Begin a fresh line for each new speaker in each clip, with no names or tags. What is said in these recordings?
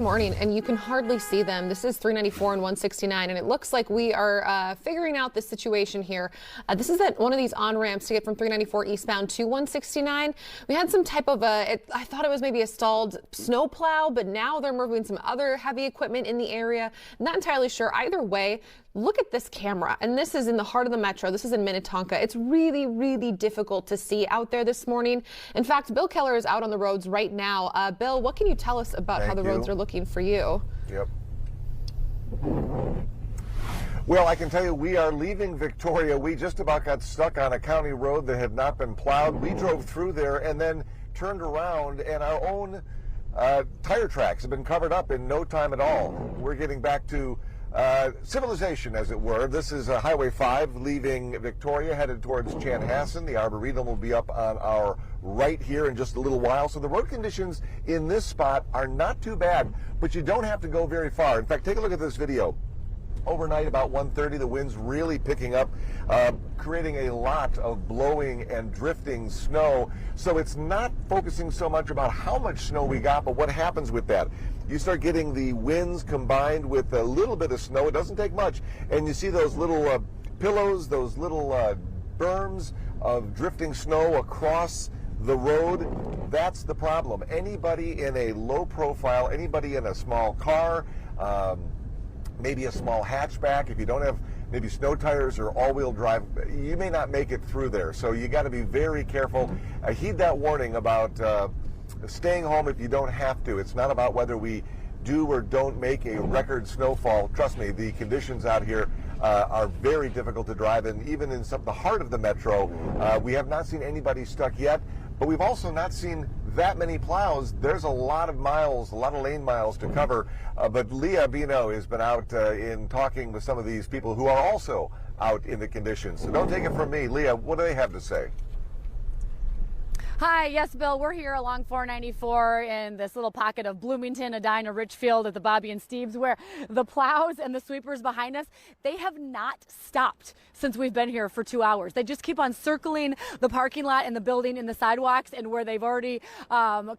Morning, and you can hardly see them. This is 394 and 169, and it looks like we are figuring out the situation here. This is at one of these on-ramps to get from 394 eastbound to 169. We had some type of I thought it was maybe a stalled snow plow, but now they're moving some other heavy equipment in the area. Not entirely sure. Either way, look at this camera, and this is in the heart of the metro. This is in Minnetonka. It's really, really difficult to see out there this morning. In fact, Bill Keller is out on the roads right now. Bill, what can you tell us about how the roads are looking for you?
Yep. Well, I can tell you we are leaving Victoria. We just about got stuck on a county road that had not been plowed. We drove through there and then turned around, and our own tire tracks have been covered up in no time at all. We're getting back to civilization, as it were. This is Highway 5 leaving Victoria, headed towards Chanhassen. The Arboretum will be up on our right here in just a little while. So the road conditions in this spot are not too bad, but you don't have to go very far. In fact, take a look at this video. Overnight, about 1:30, the wind's really picking up, creating a lot of blowing and drifting snow. So it's not focusing so much about how much snow we got, but what happens with that. You start getting the winds combined with a little bit of snow. It doesn't take much. And you see those little pillows, those little berms of drifting snow across the road. That's the problem. Anybody in a low profile, anybody in a small car, maybe a small hatchback, if you don't have maybe snow tires or all-wheel drive, you may not make it through there. So you got to be very careful. Heed that warning about staying home if you don't have to. It's not about whether we do or don't make a record snowfall. Trust me, the conditions out here are very difficult to drive, and even in the heart of the metro, we have not seen anybody stuck yet, but we've also not seen that many plows. There's a lot of miles, a lot of lane miles to cover, but Leah Bino has been out in talking with some of these people who are also out in the conditions. So don't take it from me. Leah, what do they have to say?
Hi, yes, Bill, we're here along 494 in this little pocket of Bloomington, Edina, Richfield at the Bobby and Steve's, where the plows and the sweepers behind us, they have not stopped since we've been here for 2 hours. They just keep on circling the parking lot and the building and the sidewalks, and where they've already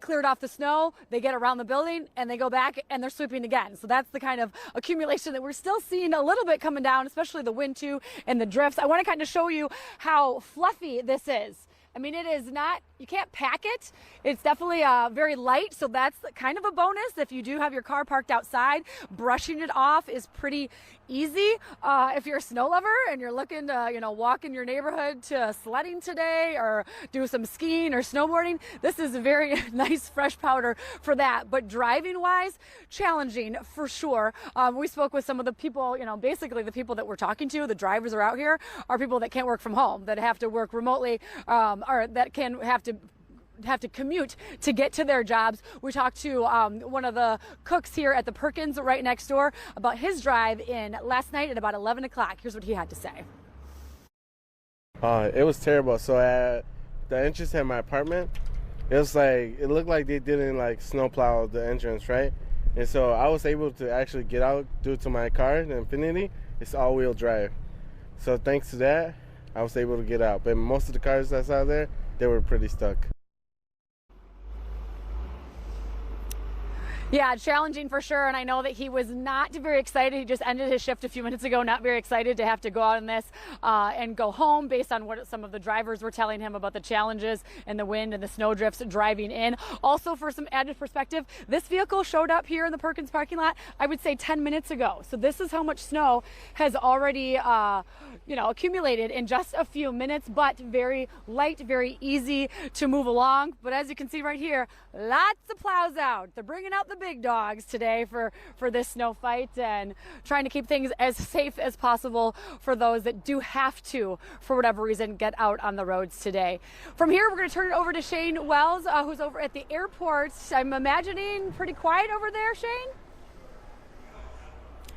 cleared off the snow, they get around the building and they go back and they're sweeping again. So that's the kind of accumulation that we're still seeing a little bit coming down, especially the wind too and the drifts. I want to kind of show you how fluffy this is. I mean, it is not, you can't pack it. It's definitely very light, so that's kind of a bonus. If you do have your car parked outside, brushing it off is pretty easy. If you're a snow lover and you're looking to, walk in your neighborhood to sledding today or do some skiing or snowboarding, this is a very nice fresh powder for that. But driving-wise, challenging for sure. We spoke with some of the people, basically the people that we're talking to, the drivers are out here, are people that can't work from home, that have to work remotely, or that can have to commute to get to their jobs. We talked to one of the cooks here at the Perkins right next door about his drive in last night at about 11 o'clock. Here's what he had to say.
It was terrible. So at the entrance at my apartment, it looked like they didn't snowplow the entrance, right? And so I was able to actually get out due to my car, the Infiniti. It's all-wheel drive. So thanks to that, I was able to get out. But most of the cars that's out there, they were pretty stuck.
Yeah, challenging for sure, and I know that he was not very excited. He just ended his shift a few minutes ago, not very excited to have to go out on this and go home based on what some of the drivers were telling him about the challenges and the wind and the snow drifts driving in. Also, for some added perspective, this vehicle showed up here in the Perkins parking lot, I would say 10 minutes ago. So this is how much snow has already accumulated in just a few minutes, but very light, very easy to move along. But as you can see right here, lots of plows out. They're bringing out the big dogs today for this snow fight and trying to keep things as safe as possible for those that do have to, for whatever reason, get out on the roads today. From here, we're going to turn it over to Shane Wells, who's over at the airport. I'm imagining pretty quiet over there, Shane?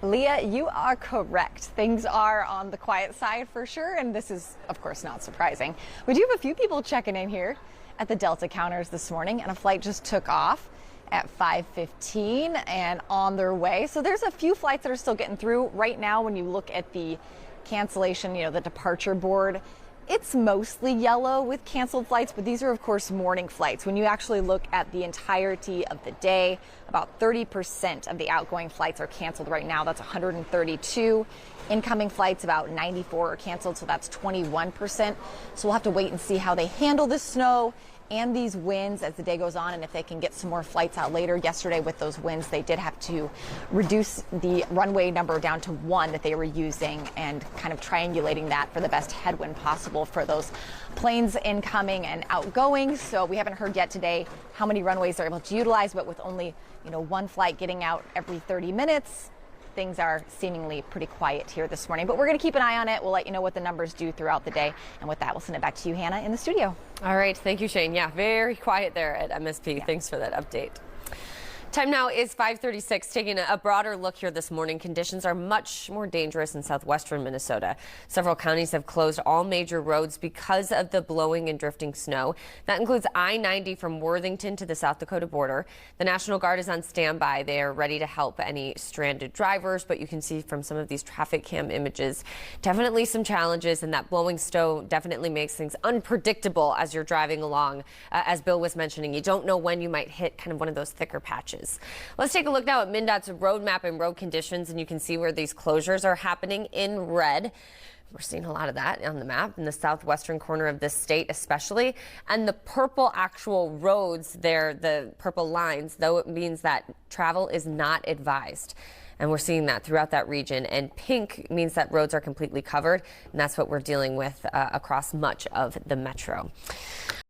Leah, you are correct. Things are on the quiet side for sure, and this is, of course, not surprising. We do have a few people checking in here at the Delta counters this morning, and a flight just took off at 5:15 and on their way. So there's a few flights that are still getting through right now. When you look at the cancellation, the departure board, It's mostly yellow with canceled flights, but these are, of course, morning flights. When you actually look at the entirety of the day, about 30% of the outgoing flights are canceled right now. That's 132. Incoming flights, about 94 are canceled, so that's 21%. So we'll have to wait and see how they handle this snow and these winds as the day goes on, and if they can get some more flights out later. Yesterday with those winds, they did have to reduce the runway number down to 1 that they were using and kind of triangulating that for the best headwind possible for those planes incoming and outgoing. So we haven't heard yet today how many runways they're able to utilize, but with only, 1 flight getting out every 30 minutes, things are seemingly pretty quiet here this morning, but we're going to keep an eye on it. We'll let you know what the numbers do throughout the day. And with that, we'll send it back to you, Hannah, in the studio.
All right. Thank you, Shane. Yeah, very quiet there at MSP. Yeah. Thanks for that update. Time now is 5:36. Taking a broader look here this morning, conditions are much more dangerous in southwestern Minnesota. Several counties have closed all major roads because of the blowing and drifting snow. That includes I-90 from Worthington to the South Dakota border. The National Guard is on standby. They are ready to help any stranded drivers, but you can see from some of these traffic cam images, definitely some challenges, and that blowing snow definitely makes things unpredictable as you're driving along. As Bill was mentioning, you don't know when you might hit kind of one of those thicker patches. Let's take a look now at MnDOT's road map and road conditions, and you can see where these closures are happening in red. We're seeing a lot of that on the map in the southwestern corner of this state especially. And the purple actual roads there, the purple lines, though, it means that travel is not advised. And we're seeing that throughout that region. And pink means that roads are completely covered. And that's what we're dealing with across much of the metro.